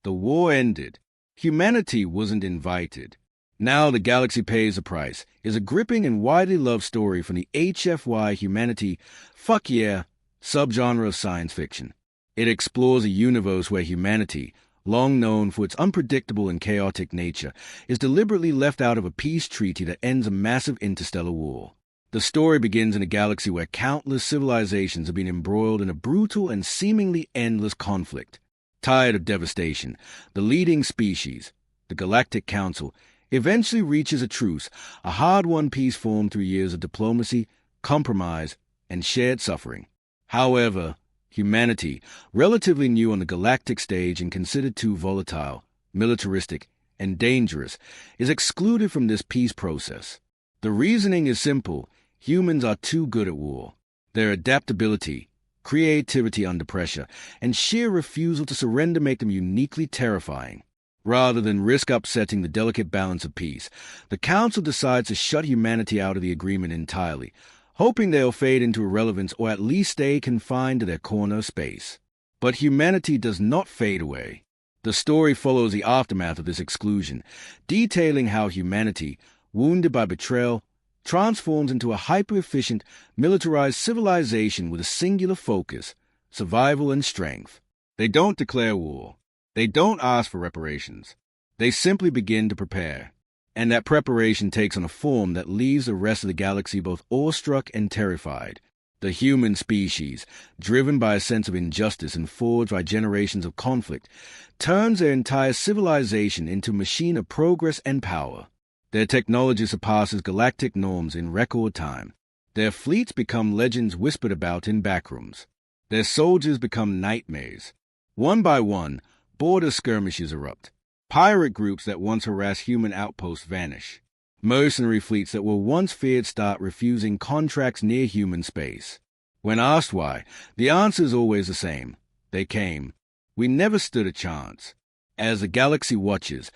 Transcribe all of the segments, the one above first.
The war ended. Humanity wasn't invited. Now the galaxy pays the price is a gripping and widely loved story from the HFY humanity, fuck yeah, subgenre of science fiction. It explores a universe where humanity, long known for its unpredictable and chaotic nature, is deliberately left out of a peace treaty that ends a massive interstellar war. The story begins in a galaxy where countless civilizations have been embroiled in a brutal and seemingly endless conflict. Tired of devastation, the leading species, the Galactic Council, eventually reaches a truce, a hard-won peace formed through years of diplomacy, compromise, and shared suffering. However, humanity, relatively new on the galactic stage and considered too volatile, militaristic, and dangerous, is excluded from this peace process. The reasoning is simple: humans are too good at war. Their adaptability, creativity under pressure, and sheer refusal to surrender make them uniquely terrifying. Rather than risk upsetting the delicate balance of peace, the Council decides to shut humanity out of the agreement entirely, hoping they'll fade into irrelevance or at least stay confined to their corner of space. But humanity does not fade away. The story follows the aftermath of this exclusion, detailing how humanity, wounded by betrayal, transforms into a hyper-efficient, militarized civilization with a singular focus: survival and strength. They don't declare war. They don't ask for reparations. They simply begin to prepare. And that preparation takes on a form that leaves the rest of the galaxy both awestruck and terrified. The human species, driven by a sense of injustice and forged by generations of conflict, turns their entire civilization into a machine of progress and power. Their technology surpasses galactic norms in record time. Their fleets become legends whispered about in backrooms. Their soldiers become nightmares. One by one, border skirmishes erupt. Pirate groups that once harassed human outposts vanish. Mercenary fleets that were once feared start refusing contracts near human space. When asked why, the answer is always the same: they came. We never stood a chance. As the galaxy watches,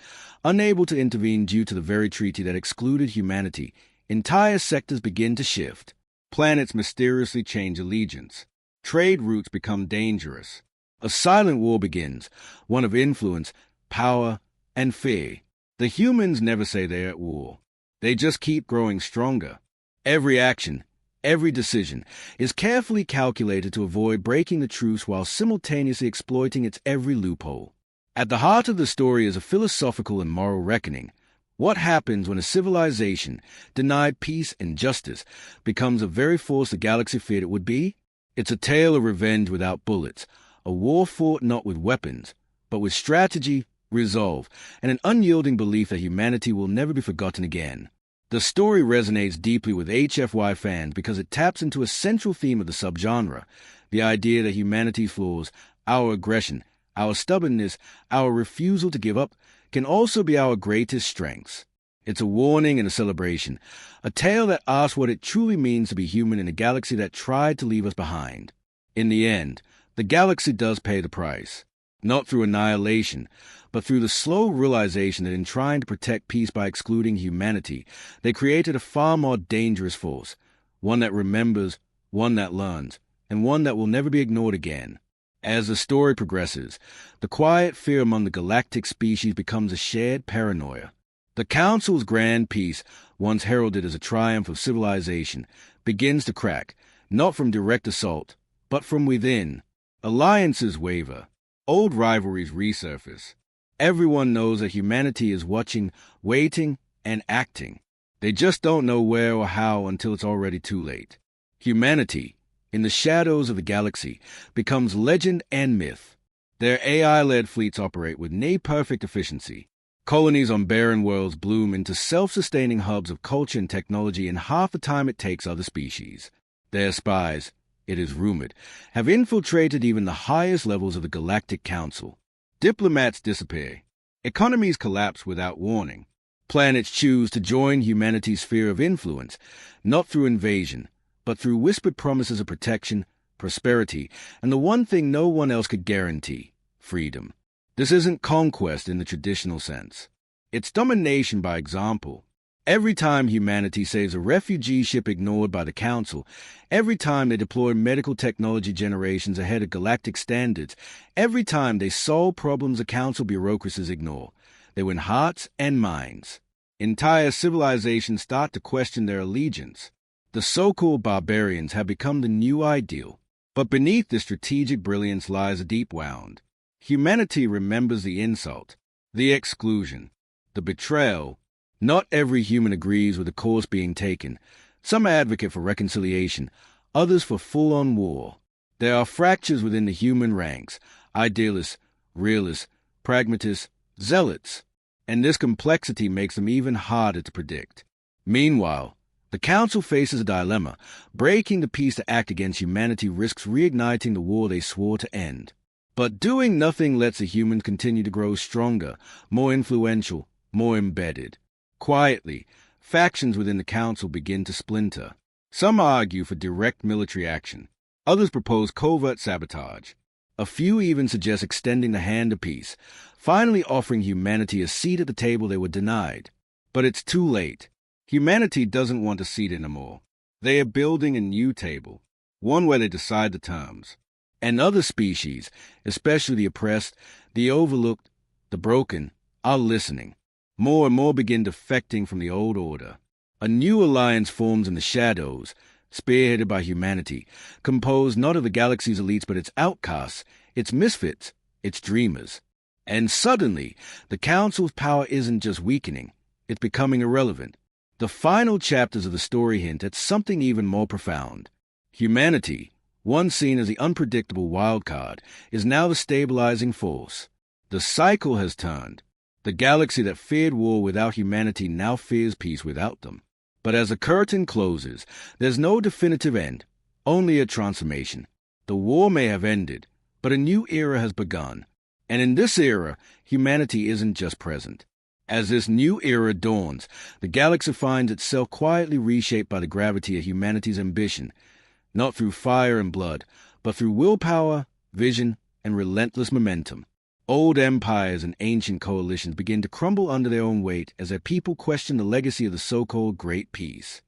unable to intervene due to the very treaty that excluded humanity, entire sectors begin to shift. Planets mysteriously change allegiance. Trade routes become dangerous. A silent war begins, one of influence, power, and fear. The humans never say they're at war. They just keep growing stronger. Every action, every decision, is carefully calculated to avoid breaking the truce while simultaneously exploiting its every loophole. At the heart of the story is a philosophical and moral reckoning. What happens when a civilization, denied peace and justice, becomes the very force the galaxy feared it would be? It's a tale of revenge without bullets, a war fought not with weapons, but with strategy, resolve, and an unyielding belief that humanity will never be forgotten again. The story resonates deeply with HFY fans because it taps into a central theme of the subgenre: the idea that humanity's flaws, our aggression, our stubbornness, our refusal to give up, can also be our greatest strengths. It's a warning and a celebration, a tale that asks what it truly means to be human in a galaxy that tried to leave us behind. In the end, the galaxy does pay the price, not through annihilation, but through the slow realization that in trying to protect peace by excluding humanity, they created a far more dangerous force, one that remembers, one that learns, and one that will never be ignored again. As the story progresses, the quiet fear among the galactic species becomes a shared paranoia. The Council's grand peace, once heralded as a triumph of civilization, begins to crack, not from direct assault, but from within. Alliances waver. Old rivalries resurface. Everyone knows that humanity is watching, waiting, and acting. They just don't know where or how until it's already too late. Humanity, in the shadows of the galaxy, becomes legend and myth. Their AI-led fleets operate with near-perfect efficiency. Colonies on barren worlds bloom into self-sustaining hubs of culture and technology in half the time it takes other species. Their spies, it is rumored, have infiltrated even the highest levels of the Galactic Council. Diplomats disappear. Economies collapse without warning. Planets choose to join humanity's sphere of influence, not through invasion, but through whispered promises of protection, prosperity, and the one thing no one else could guarantee: freedom. This isn't conquest in the traditional sense. It's domination by example. Every time humanity saves a refugee ship ignored by the Council, every time they deploy medical technology generations ahead of galactic standards, every time they solve problems the Council bureaucracies ignore, they win hearts and minds. Entire civilizations start to question their allegiance. The so-called barbarians have become the new ideal. But beneath this strategic brilliance lies a deep wound. Humanity remembers the insult, the exclusion, the betrayal. Not every human agrees with the course being taken. Some advocate for reconciliation, others for full-on war. There are fractures within the human ranks, idealists, realists, pragmatists, zealots, and this complexity makes them even harder to predict. Meanwhile, the Council faces a dilemma. Breaking the peace to act against humanity risks reigniting the war they swore to end. But doing nothing lets the humans continue to grow stronger, more influential, more embedded. Quietly, factions within the Council begin to splinter. Some argue for direct military action. Others propose covert sabotage. A few even suggest extending the hand of peace, finally offering humanity a seat at the table they were denied. But it's too late. Humanity doesn't want a seat anymore. They are building a new table, one where they decide the terms. And other species, especially the oppressed, the overlooked, the broken, are listening. More and more begin defecting from the old order. A new alliance forms in the shadows, spearheaded by humanity, composed not of the galaxy's elites but its outcasts, its misfits, its dreamers. And suddenly, the Council's power isn't just weakening, it's becoming irrelevant. The final chapters of the story hint at something even more profound. Humanity, once seen as the unpredictable wild card, is now the stabilizing force. The cycle has turned. The galaxy that feared war without humanity now fears peace without them. But as the curtain closes, there's no definitive end, only a transformation. The war may have ended, but a new era has begun. And in this era, humanity isn't just present. As this new era dawns, the galaxy finds itself quietly reshaped by the gravity of humanity's ambition, not through fire and blood, but through willpower, vision, and relentless momentum. Old empires and ancient coalitions begin to crumble under their own weight as their people question the legacy of the so-called Great Peace.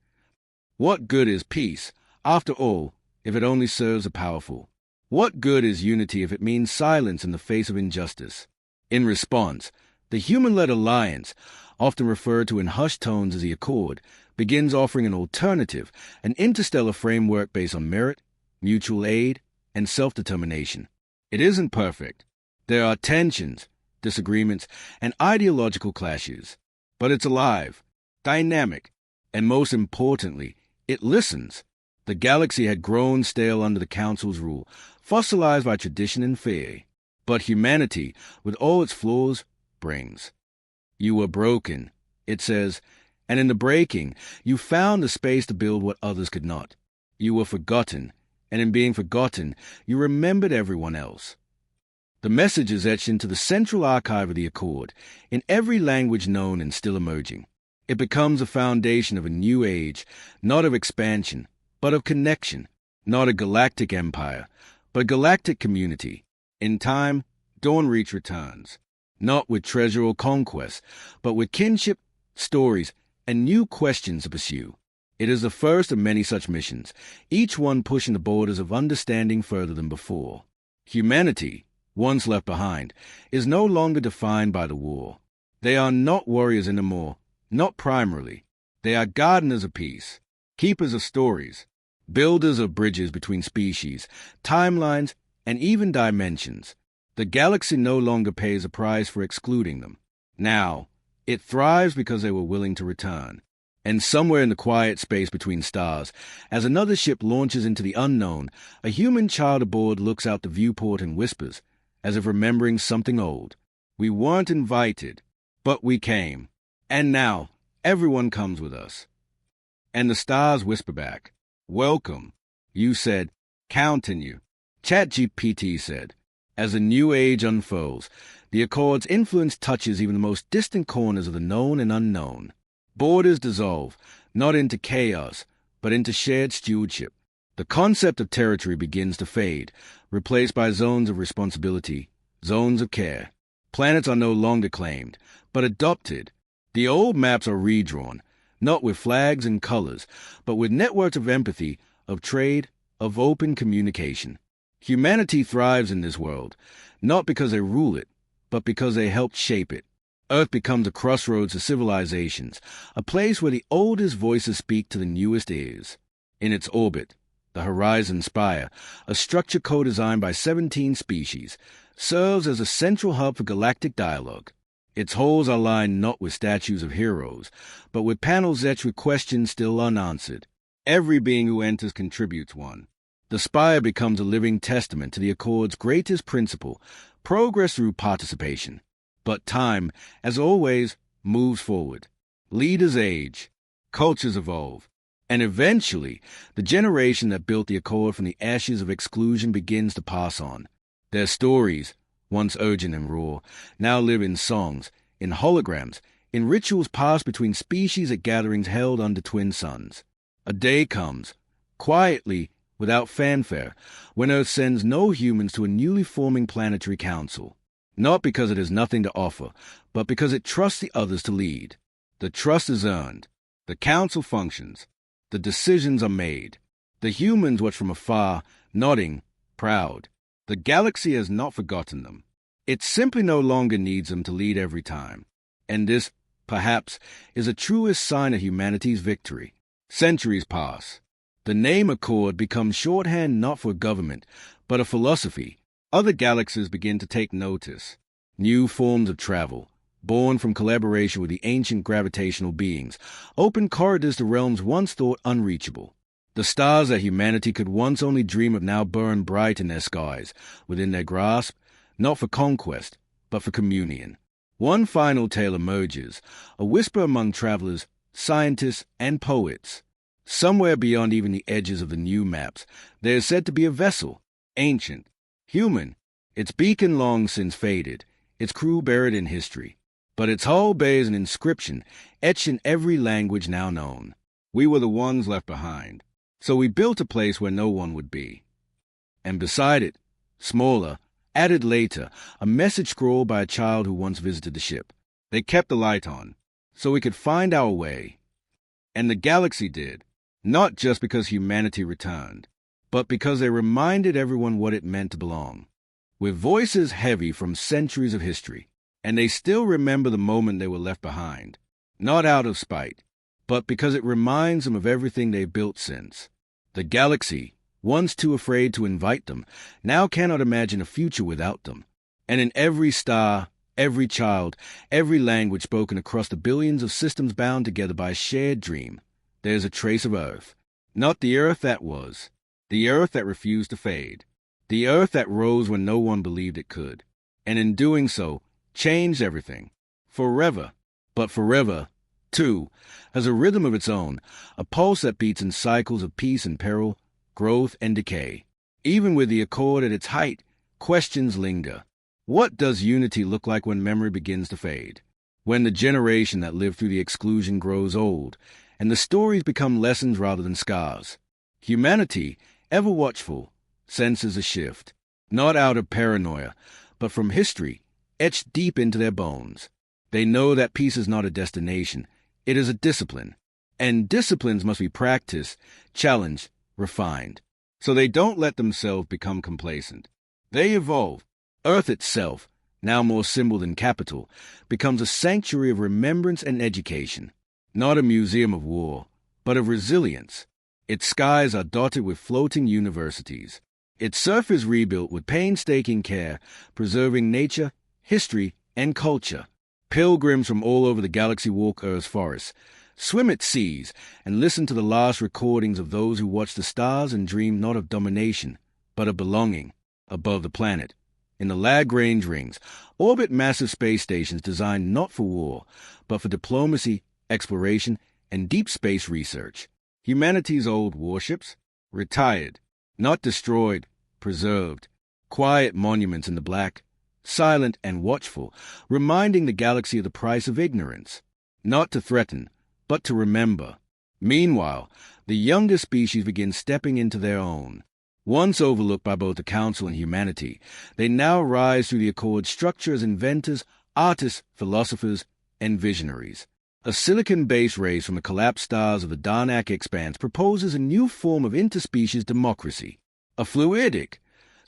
What good is peace, after all, if it only serves the powerful? What good is unity if it means silence in the face of injustice? In response, the human-led alliance, often referred to in hushed tones as the Accord, begins offering an alternative, an interstellar framework based on merit, mutual aid, and self-determination. It isn't perfect. There are tensions, disagreements, and ideological clashes. But it's alive, dynamic, and most importantly, it listens. The galaxy had grown stale under the Council's rule, fossilized by tradition and fear. But humanity, with all its flaws, brings. You were broken, it says, and in the breaking, you found the space to build what others could not. You were forgotten, and in being forgotten, you remembered everyone else. The message is etched into the central archive of the Accord, in every language known and still emerging. It becomes a foundation of a new age, not of expansion, but of connection, not a galactic empire, but a galactic community. In time, Dawnreach returns, not with treasure or conquest, but with kinship, stories, and new questions to pursue. It is the first of many such missions, each one pushing the borders of understanding further than before. Humanity, once left behind, is no longer defined by the war. They are not warriors anymore, not primarily. They are gardeners of peace, keepers of stories, builders of bridges between species, timelines, and even dimensions. The galaxy no longer pays a price for excluding them. Now, it thrives because they were willing to return. And somewhere in the quiet space between stars, as another ship launches into the unknown, a human child aboard looks out the viewport and whispers, as if remembering something old. We weren't invited, but we came. And now, everyone comes with us. And the stars whisper back, welcome. You said, counting you. ChatGPT said. As the new age unfolds, the Accord's influence touches even the most distant corners of the known and unknown. Borders dissolve, not into chaos, but into shared stewardship. The concept of territory begins to fade, replaced by zones of responsibility, zones of care. Planets are no longer claimed, but adopted. The old maps are redrawn, not with flags and colors, but with networks of empathy, of trade, of open communication. Humanity thrives in this world, not because they rule it, but because they helped shape it. Earth becomes a crossroads of civilizations, a place where the oldest voices speak to the newest ears. In its orbit, the Horizon Spire, a structure co-designed by 17 species, serves as a central hub for galactic dialogue. Its halls are lined not with statues of heroes, but with panels etched with questions still unanswered. Every being who enters contributes one. The Spire becomes a living testament to the Accord's greatest principle, progress through participation. But time, as always, moves forward. Leaders age, cultures evolve, and eventually, the generation that built the Accord from the ashes of exclusion begins to pass on. Their stories, once urgent and raw, now live in songs, in holograms, in rituals passed between species at gatherings held under twin suns. A day comes, quietly, without fanfare, when Earth sends no humans to a newly forming planetary council. Not because it has nothing to offer, but because it trusts the others to lead. The trust is earned. The council functions. The decisions are made. The humans watch from afar, nodding, proud. The galaxy has not forgotten them. It simply no longer needs them to lead every time. And this, perhaps, is the truest sign of humanity's victory. Centuries pass. The name Accord becomes shorthand not for a government, but a philosophy. Other galaxies begin to take notice. New forms of travel, born from collaboration with the ancient gravitational beings, open corridors to realms once thought unreachable. The stars that humanity could once only dream of now burn bright in their skies, within their grasp, not for conquest, but for communion. One final tale emerges, a whisper among travelers, scientists, and poets. Somewhere beyond even the edges of the new maps, there is said to be a vessel, ancient, human, its beacon long since faded, its crew buried in history. But its hull bears an inscription etched in every language now known. We were the ones left behind, so we built a place where no one would be. And beside it, smaller, added later, a message scrawled by a child who once visited the ship. They kept the light on, so we could find our way. And the galaxy did, not just because humanity returned, but because they reminded everyone what it meant to belong. With voices heavy from centuries of history, and they still remember the moment they were left behind, not out of spite, but because it reminds them of everything they've built since. The galaxy, once too afraid to invite them, now cannot imagine a future without them. And in every star, every child, every language spoken across the billions of systems bound together by a shared dream, there's a trace of Earth. Not the Earth that was, the Earth that refused to fade, the Earth that rose when no one believed it could, and in doing so, changed everything. Forever. But forever, too, has a rhythm of its own, a pulse that beats in cycles of peace and peril, growth and decay. Even with the Accord at its height, questions linger. What does unity look like when memory begins to fade? When the generation that lived through the exclusion grows old, and the stories become lessons rather than scars? Humanity, ever watchful, senses a shift, not out of paranoia, but from history, etched deep into their bones. They know that peace is not a destination, it is a discipline, and disciplines must be practiced, challenged, refined, so they don't let themselves become complacent. They evolve. Earth itself, now more symbol than capital, becomes a sanctuary of remembrance and education, not a museum of war, but of resilience. Its skies are dotted with floating universities. Its surface rebuilt with painstaking care, preserving nature, history, and culture. Pilgrims from all over the galaxy walk Earth's forests, swim its seas, and listen to the last recordings of those who watch the stars and dream not of domination, but of belonging, above the planet. In the Lagrange rings, orbit massive space stations designed not for war, but for diplomacy, exploration, and deep space research. Humanity's old warships, retired, not destroyed, preserved, quiet monuments in the black, silent and watchful, reminding the galaxy of the price of ignorance, not to threaten, but to remember. Meanwhile, the younger species begin stepping into their own. Once overlooked by both the Council and humanity, they now rise through the Accord's structure as inventors, artists, philosophers, and visionaries. A silicon-based race from the collapsed stars of the Darnak Expanse proposes a new form of interspecies democracy. A fluidic,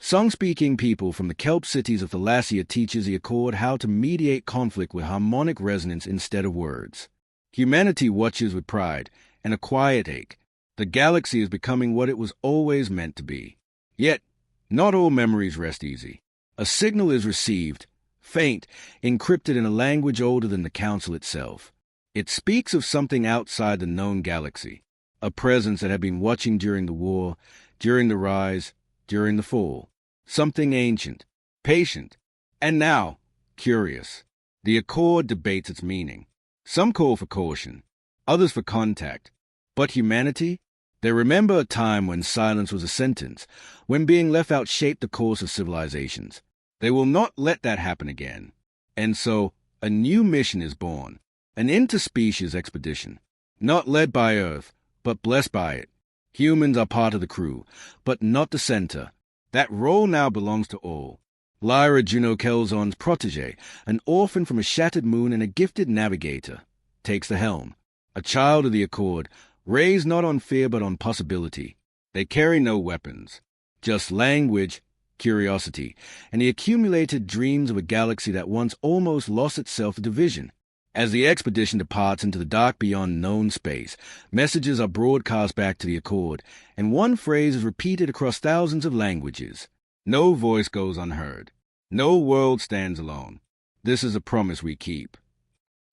song-speaking people from the kelp cities of Thalassia teaches the Accord how to mediate conflict with harmonic resonance instead of words. Humanity watches with pride and a quiet ache. The galaxy is becoming what it was always meant to be. Yet, not all memories rest easy. A signal is received, faint, encrypted in a language older than the Council itself. It speaks of something outside the known galaxy, a presence that had been watching during the war, during the rise, during the fall. Something ancient, patient, and now curious. The Accord debates its meaning. Some call for caution, others for contact. But humanity? They remember a time when silence was a sentence, when being left out shaped the course of civilizations. They will not let that happen again. And so, a new mission is born. An interspecies expedition, not led by Earth, but blessed by it. Humans are part of the crew, but not the center. That role now belongs to all. Lyra Juno Kelzon's protege, an orphan from a shattered moon and a gifted navigator, takes the helm. A child of the Accord, raised not on fear but on possibility. They carry no weapons, just language, curiosity, and the accumulated dreams of a galaxy that once almost lost itself to division. As the expedition departs into the dark beyond known space, messages are broadcast back to the Accord, and one phrase is repeated across thousands of languages. No voice goes unheard. No world stands alone. This is a promise we keep.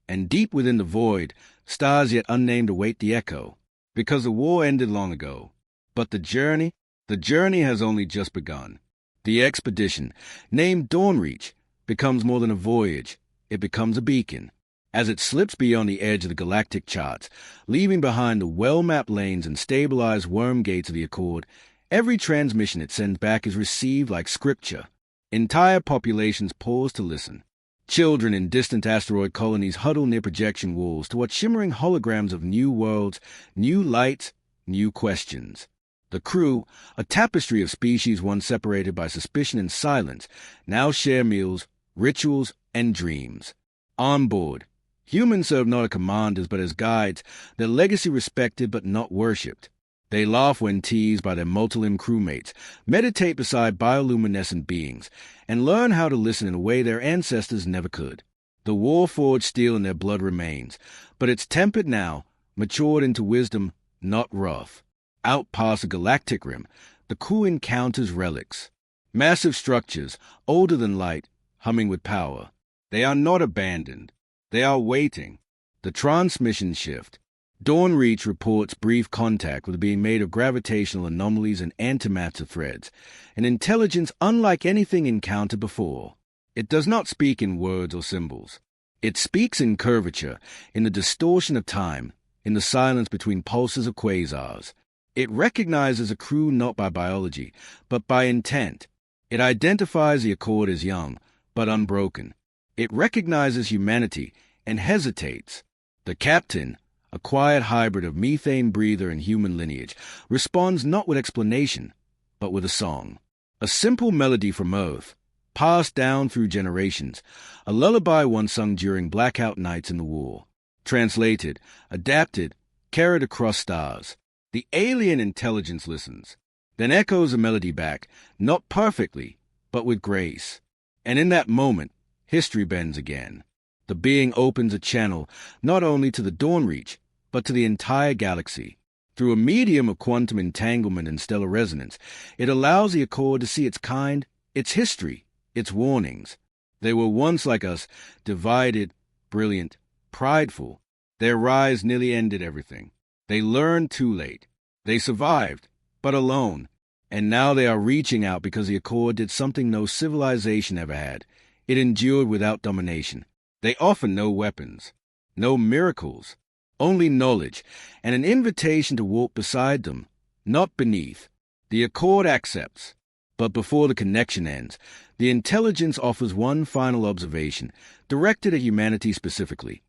And deep within the void, stars yet unnamed await the echo, because the war ended long ago. But the journey has only just begun. The expedition, named Dawnreach, becomes more than a voyage. It becomes a beacon. As it slips beyond the edge of the galactic charts, leaving behind the well-mapped lanes and stabilized worm gates of the Accord, every transmission it sends back is received like scripture. Entire populations pause to listen. Children in distant asteroid colonies huddle near projection walls to watch shimmering holograms of new worlds, new lights, new questions. The crew, a tapestry of species once separated by suspicion and silence, now share meals, rituals, and dreams. On board, humans serve not as commanders but as guides, their legacy respected but not worshipped. They laugh when teased by their multilimb crewmates, meditate beside bioluminescent beings, and learn how to listen in a way their ancestors never could. The war-forged steel in their blood remains, but it's tempered now, matured into wisdom, not wrath. Out past the galactic rim, the crew encounters relics. Massive structures, older than light, humming with power. They are not abandoned. They are waiting. The transmission shift. Dawnreach reports brief contact with a being made of gravitational anomalies and antimatter threads, an intelligence unlike anything encountered before. It does not speak in words or symbols. It speaks in curvature, in the distortion of time, in the silence between pulses of quasars. It recognizes a crew not by biology, but by intent. It identifies the Accord as young, but unbroken. It recognizes humanity and hesitates. The captain, a quiet hybrid of methane breather and human lineage, responds not with explanation, but with a song. A simple melody from Earth, passed down through generations, a lullaby once sung during blackout nights in the war. Translated, adapted, carried across stars. The alien intelligence listens, then echoes the melody back, not perfectly, but with grace. And in that moment, history bends again. The being opens a channel not only to the Dawnreach, but to the entire galaxy. Through a medium of quantum entanglement and stellar resonance, it allows the Accord to see its kind, its history, its warnings. They were once like us, divided, brilliant, prideful. Their rise nearly ended everything. They learned too late. They survived, but alone. And now they are reaching out because the Accord did something no civilization ever had. It endured without domination. They offer no weapons, no miracles, only knowledge, and an invitation to walk beside them, not beneath. The Accord accepts. But before the connection ends, the intelligence offers one final observation, directed at humanity specifically.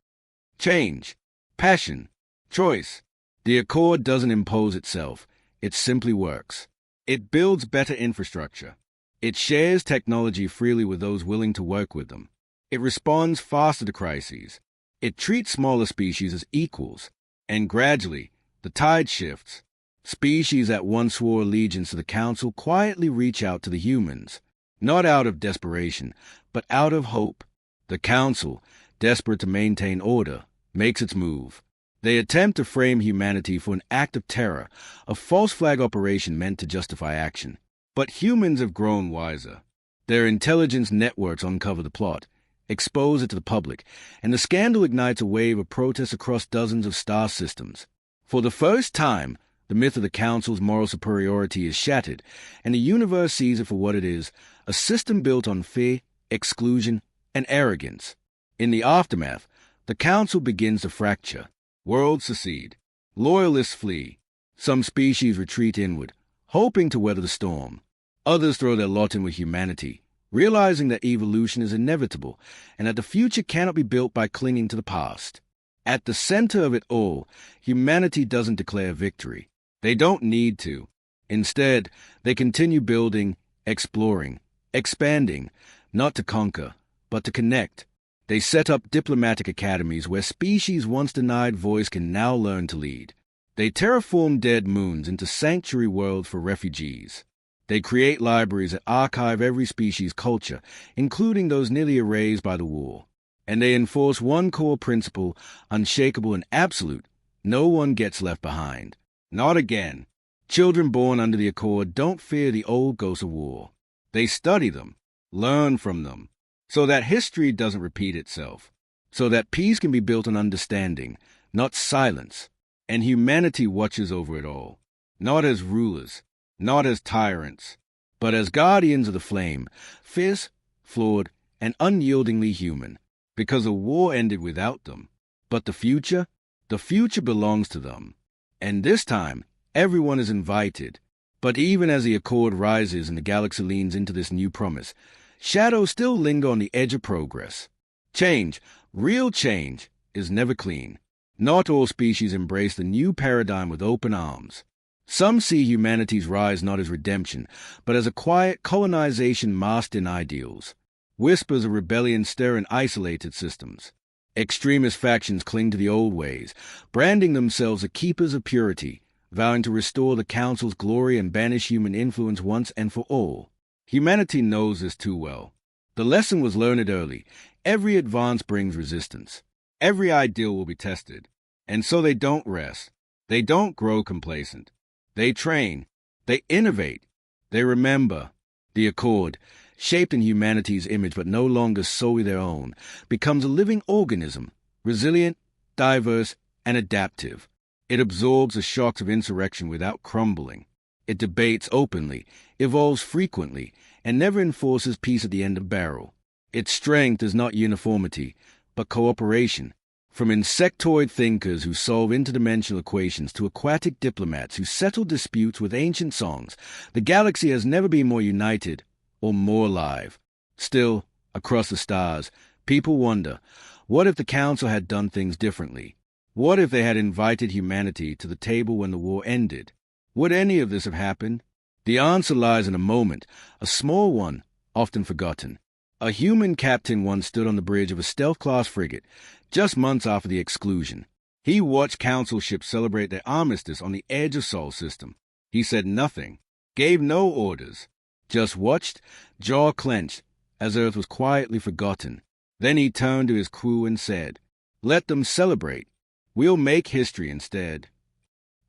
Change, passion, choice. The Accord doesn't impose itself. It simply works. It builds better infrastructure. It shares technology freely with those willing to work with them. It responds faster to crises. It treats smaller species as equals, and gradually, the tide shifts. Species that once swore allegiance to the Council quietly reach out to the humans, not out of desperation, but out of hope. The Council, desperate to maintain order, makes its move. They attempt to frame humanity for an act of terror, a false flag operation meant to justify action. But humans have grown wiser. Their intelligence networks uncover the plot, expose it to the public, and the scandal ignites a wave of protests across dozens of star systems. For the first time, the myth of the Council's moral superiority is shattered, and the universe sees it for what it is, a system built on fear, exclusion, and arrogance. In the aftermath, the Council begins to fracture. Worlds secede. Loyalists flee. Some species retreat inward, hoping to weather the storm. Others throw their lot in with humanity, realizing that evolution is inevitable and that the future cannot be built by clinging to the past. At the center of it all, humanity doesn't declare victory. They don't need to. Instead, they continue building, exploring, expanding, not to conquer, but to connect. They set up diplomatic academies where species once denied voice can now learn to lead. They terraform dead moons into sanctuary worlds for refugees. They create libraries that archive every species' culture, including those nearly erased by the war. And they enforce one core principle, unshakable and absolute: no one gets left behind. Not again. Children born under the Accord don't fear the old ghosts of war. They study them, learn from them, so that history doesn't repeat itself, so that peace can be built on understanding, not silence, and humanity watches over it all, not as rulers, not as tyrants, but as guardians of the flame, fierce, flawed, and unyieldingly human, because the war ended without them. But the future belongs to them. And this time, everyone is invited. But even as the Accord rises and the galaxy leans into this new promise, shadows still linger on the edge of progress. Change, real change, is never clean. Not all species embrace the new paradigm with open arms. Some see humanity's rise not as redemption, but as a quiet colonization masked in ideals. Whispers of rebellion stir in isolated systems. Extremist factions cling to the old ways, branding themselves the keepers of purity, vowing to restore the Council's glory and banish human influence once and for all. Humanity knows this too well. The lesson was learned early. Every advance brings resistance. Every ideal will be tested. And so they don't rest. They don't grow complacent. They train. They innovate. They remember. The Accord, shaped in humanity's image but no longer solely their own, becomes a living organism, resilient, diverse, and adaptive. It absorbs the shocks of insurrection without crumbling. It debates openly, evolves frequently, and never enforces peace at the end of barrel. Its strength is not uniformity, but cooperation. From insectoid thinkers who solve interdimensional equations to aquatic diplomats who settle disputes with ancient songs, the galaxy has never been more united or more alive. Still, across the stars, people wonder, what if the Council had done things differently? What if they had invited humanity to the table when the war ended? Would any of this have happened? The answer lies in a moment, a small one, often forgotten. A human captain once stood on the bridge of a stealth-class frigate, just months after the exclusion. He watched Council ships celebrate their armistice on the edge of Sol System. He said nothing, gave no orders, just watched, jaw clenched, as Earth was quietly forgotten. Then he turned to his crew and said, "Let them celebrate. We'll make history instead."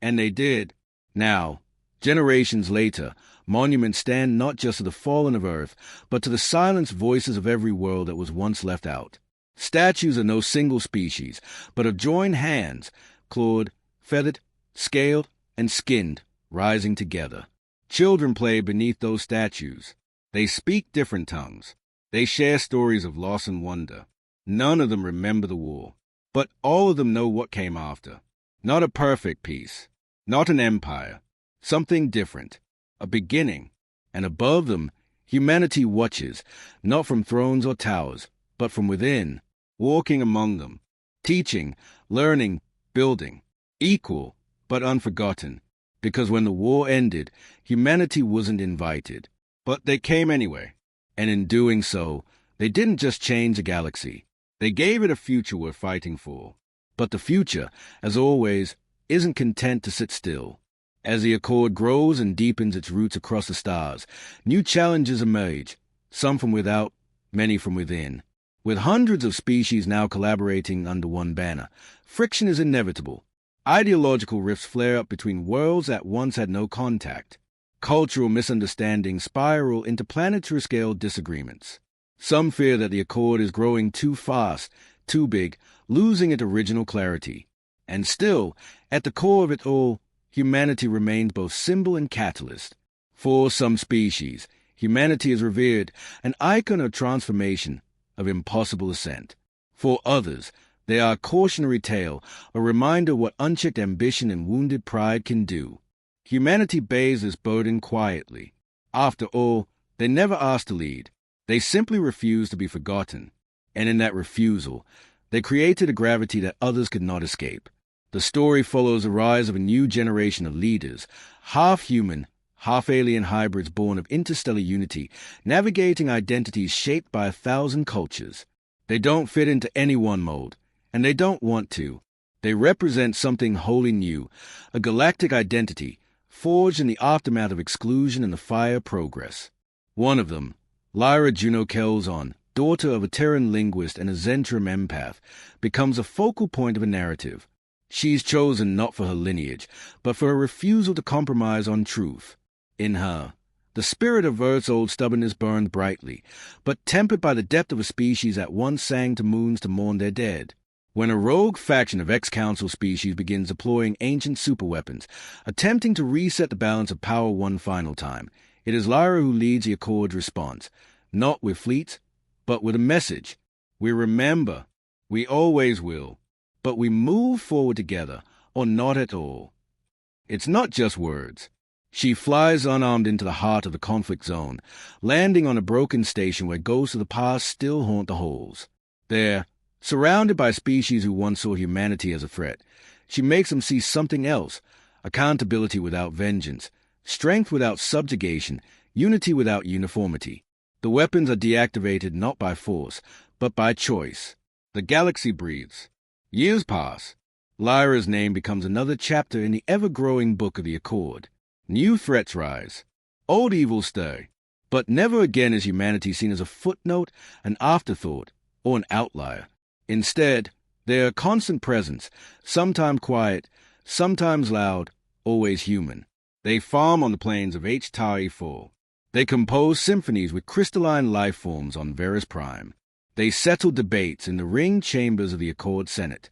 And they did. Now, generations later, monuments stand not just to the fallen of Earth, but to the silenced voices of every world that was once left out. Statues of no single species, but of joined hands, clawed, feathered, scaled, and skinned, rising together. Children play beneath those statues. They speak different tongues. They share stories of loss and wonder. None of them remember the war, but all of them know what came after. Not a perfect peace, not an empire, something different, a beginning. And above them, humanity watches, not from thrones or towers, but from within, walking among them, teaching, learning, building, equal, but unforgotten. Because when the war ended, humanity wasn't invited. But they came anyway. And in doing so, they didn't just change the galaxy. They gave it a future worth fighting for. But the future, as always, isn't content to sit still. As the Accord grows and deepens its roots across the stars, new challenges emerge, some from without, many from within. With hundreds of species now collaborating under one banner, friction is inevitable. Ideological rifts flare up between worlds that once had no contact. Cultural misunderstandings spiral into planetary-scale disagreements. Some fear that the Accord is growing too fast, too big, losing its original clarity. And still, at the core of it all, humanity remains both symbol and catalyst. For some species, humanity is revered, an icon of transformation, of impossible ascent. For others, they are a cautionary tale, a reminder what unchecked ambition and wounded pride can do. Humanity bears this burden quietly. After all, they never asked to lead. They simply refused to be forgotten. And in that refusal, they created a gravity that others could not escape. The story follows the rise of a new generation of leaders, half-human, half-alien hybrids born of interstellar unity, navigating identities shaped by 1,000 cultures. They don't fit into any one mold, and they don't want to. They represent something wholly new, a galactic identity, forged in the aftermath of exclusion and the fire of progress. One of them, Lyra Juno Kelzon, daughter of a Terran linguist and a Zentrum empath, becomes a focal point of a narrative. She's chosen not for her lineage, but for her refusal to compromise on truth. In her, the spirit of Earth's old stubbornness burned brightly, but tempered by the depth of a species that once sang to moons to mourn their dead. When a rogue faction of ex-Council species begins deploying ancient superweapons, attempting to reset the balance of power one final time, it is Lyra who leads the Accord's response, not with fleets, but with a message. We remember, we always will, but we move forward together, or not at all. It's not just words. She flies unarmed into the heart of the conflict zone, landing on a broken station where ghosts of the past still haunt the halls. There, surrounded by species who once saw humanity as a threat, she makes them see something else, accountability without vengeance, strength without subjugation, unity without uniformity. The weapons are deactivated not by force, but by choice. The galaxy breathes. Years pass. Lyra's name becomes another chapter in the ever-growing book of the Accord. New threats rise. Old evils stay. But never again is humanity seen as a footnote, an afterthought, or an outlier. Instead, they are a constant presence, sometimes quiet, sometimes loud, always human. They farm on the plains of H-Tau 4. They compose symphonies with crystalline life forms on Verus Prime. They settle debates in the ringed chambers of the Accord Senate.